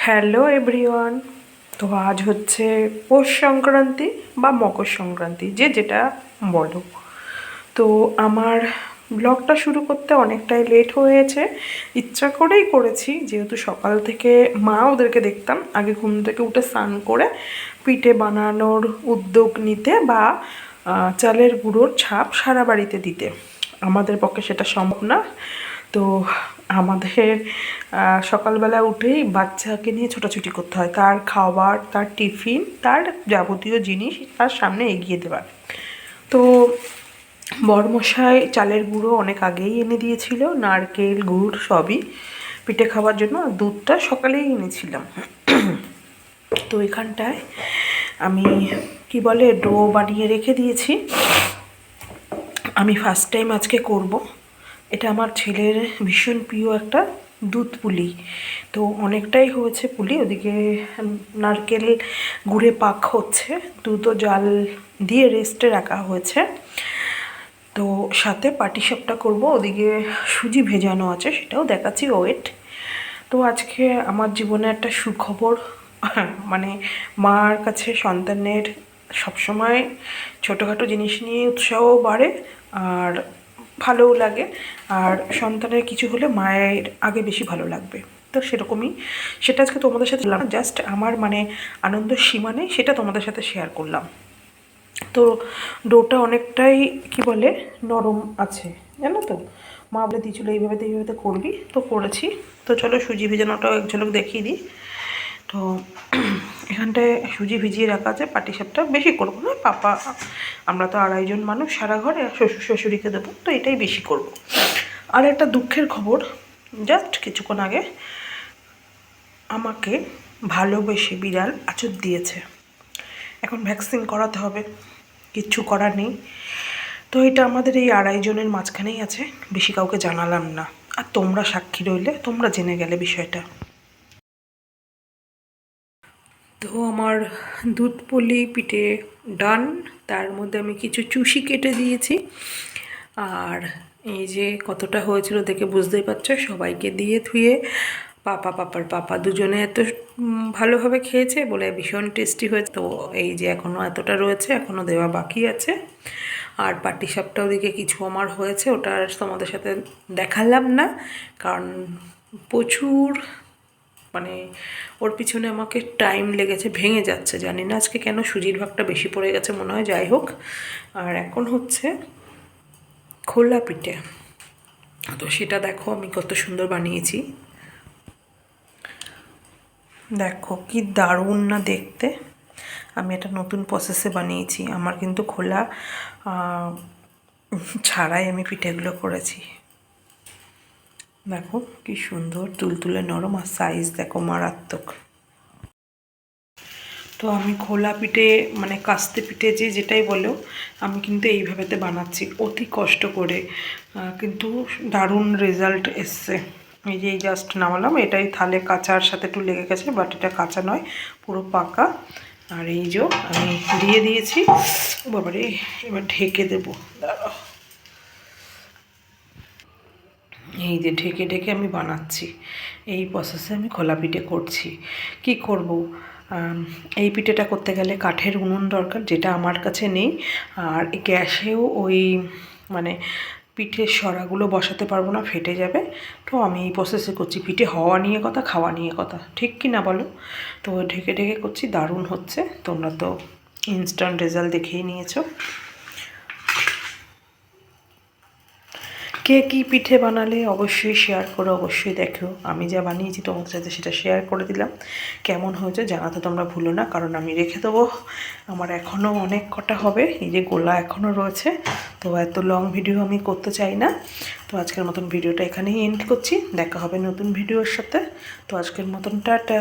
Hello everyone. তো আজ হচ্ছে পৌষ সংক্রান্তি বা মকর সংক্রান্তি, যে যেটা বলো। তো আমার ব্লগটা শুরু করতে অনেকটাই লেট হয়েছে, ইচ্ছা করেই করেছি, যেহেতু সকাল থেকে মা ওদেরকে দেখতাম আগে ঘুম থেকে উঠে স্নান করে পিঠে বানানোর উদ্যোগ নিতে বা চালের গুঁড়োর ছাপ সারা বাড়িতে দিতে। আমাদের পক্ষে সেটা সম্ভব না। তো আমাদের সকালবেলা উঠেই বাচ্চাকে নিয়ে ছোটাছুটি করতে হয়, তার খাবার, তার টিফিন, তার যাবতীয় জিনিস তার সামনে এগিয়ে দেওয়ার। তো বড়মশাই চালের গুঁড়ো অনেক আগেই এনে দিয়েছিল, নারকেল গুড় সবই পিঠে খাওয়ার জন্য, আর দুধটা সকালেই এনেছিলাম। তো এখানটায় আমি কি বলে ডো বানিয়ে রেখে দিয়েছি। আমি ফার্স্ট টাইম আজকে করব। এটা আমার ছেলের ভীষণ প্রিয় একটা দুধ পুলি। তো অনেকটাই হয়েছে পুলি, ওদিকে নারকেল গুড়ে পাক হচ্ছে, দুধও জাল দিয়ে রেস্টে রাখা হয়েছে। তো সাথে পাটিসাপটা করব, ওদিকে সুজি ভেজানো আছে, সেটাও দেখাচ্ছি, ওয়েট। তো আজকে আমার জীবনে একটা সুখবর, মানে মার কাছে সন্তানের সবসময় ছোটোখাটো জিনিস নিয়ে উৎসাহ বাড়ে আর ভালোও লাগে, আর সন্তানের কিছু হলে মায়ের আগে বেশি ভালো লাগবে। তো সেরকমই সেটা আজকে তোমাদের সাথে জাস্ট আমার মানে আনন্দ সীমা নেই, সেটা তোমাদের সাথে শেয়ার করলাম। তো ডোটা অনেকটাই কি বলে নরম আছে, জানো তো, মা বলে দিয়েছিলো এইভাবে করবি, তো করেছি। তো চলো সুজি ভেজানোটাও এক ঝলক দেখিয়ে দিই। তো এখানটায় সুজি ভিজিয়ে রাখা আছে, পাটিসাপটা বেশি করবো না, পাপা আমরা তো 2.5 জন মানুষ সারা ঘরে, শ্বশুর শাশুড়িকে দেবো, তো এটাই বেশি করব। আর একটা দুঃখের খবর, জাস্ট কিছুক্ষণ আগে আমাকে ভালোবেসে বিড়াল আঁচড় দিয়েছে। এখন ভ্যাকসিন করাতে হবে, কিচ্ছু করার নেই। তো এটা আমাদের এই 2.5 জনের মাঝখানেই আছে, বেশি কাউকে জানালাম না। আর তোমরা সাক্ষী রইলে, তোমরা জেনে গেলে বিষয়টা। তো আমার দুধ পুলি পিঠে ডান, তার মধ্যে আমি কিছু চুষি কেটে দিয়েছি। আর এই যে কতটা হয়েছিল দেখে বুঝতেই পারছো, সবাইকে দিয়ে ধুয়ে পাপার পাপা দুজনে এত ভালোভাবে খেয়েছে বলে ভীষণ টেস্টি হয়েছে। তো এই যে এখনও এতটা রয়েছে, এখনও দেওয়া বাকি আছে। আর পাটিসাপটা ওদিকে কিছু আমার হয়েছে, ওটা আর তোমাদের সাথে দেখালাম না, কারণ প্রচুর মানে ওর পিছনে আমাকে টাইম লেগেছে, ভেঙে যাচ্ছে, জানি না আজকে কেন সুজির ভাগটা বেশি পড়ে গেছে মনে হয়, যাই হোক। আর এখন হচ্ছে খোলা পিঠে, তো সেটা দেখো আমি কত সুন্দর বানিয়েছি, দেখো কি দারুণ না দেখতে। আমি এটা নতুন প্রসেসে বানিয়েছি, আমার কিন্তু খোলা ছাড়াই আমি পিঠেগুলো করেছি। দেখো কি সুন্দর তুলতুলে নরম, আর সাইজ দেখো মারাত্মক। তো আমি খোলা পিঠে মানে কাস্তে পিঠে যেটাই বলো, আমি কিন্তু এইভাবেতে বানাচ্ছি অতি কষ্ট করে, কিন্তু দারুণ রেজাল্ট এসছে। এই যে জাস্ট নামালাম, এটাই থালে কাঁচার সাথে একটু লেগে গেছে, বাট এটা কাঁচা নয়, পুরো পাকা। আর এই যে আমি দিয়ে দিয়েছি, বাবারে এবার ঢেকে দেবো, দাঁড়াও। এই যে ঢেকে ঢেকে আমি বানাচ্ছি, এই প্রসেসে আমি খোলা পিঠে করছি। কি করব, এই পিঠেটা করতে গেলে কাঠের উনুন দরকার, যেটা আমার কাছে নেই। আর গ্যাসেও ওই মানে পিঠের সরাগুলো বসাতে পারবো না, ফেটে যাবে। তো আমি এই প্রসেসে করছি, পিঠে হওয়া নিয়ে কথা, খাওয়া নিয়ে কথা, ঠিক কি না বলো? তো ঢেকে ঢেকে করছি, দারুণ হচ্ছে। তোমরা তো ইনস্ট্যান্ট রেজাল্ট দেখেই নিয়েছো। কে কী পিঠে বানালে অবশ্যই শেয়ার করো, অবশ্যই দেখো। আমি যা বানিয়েছি তোমাদের সাথে সেটা শেয়ার করে দিলাম, কেমন হয়েছে জানাতে তোমরা ভুলো না, কারণ আমি রেখে দেবো, আমার এখনও অনেক কটা হবে, এই যে গোলা এখনও রয়েছে। তো এত লং ভিডিও আমি করতে চাই না। তো আজকের মতন ভিডিওটা এখানেই এন্ড করছি, দেখা হবে নতুন ভিডিওর সাথে। তো আজকের মতন টাটা।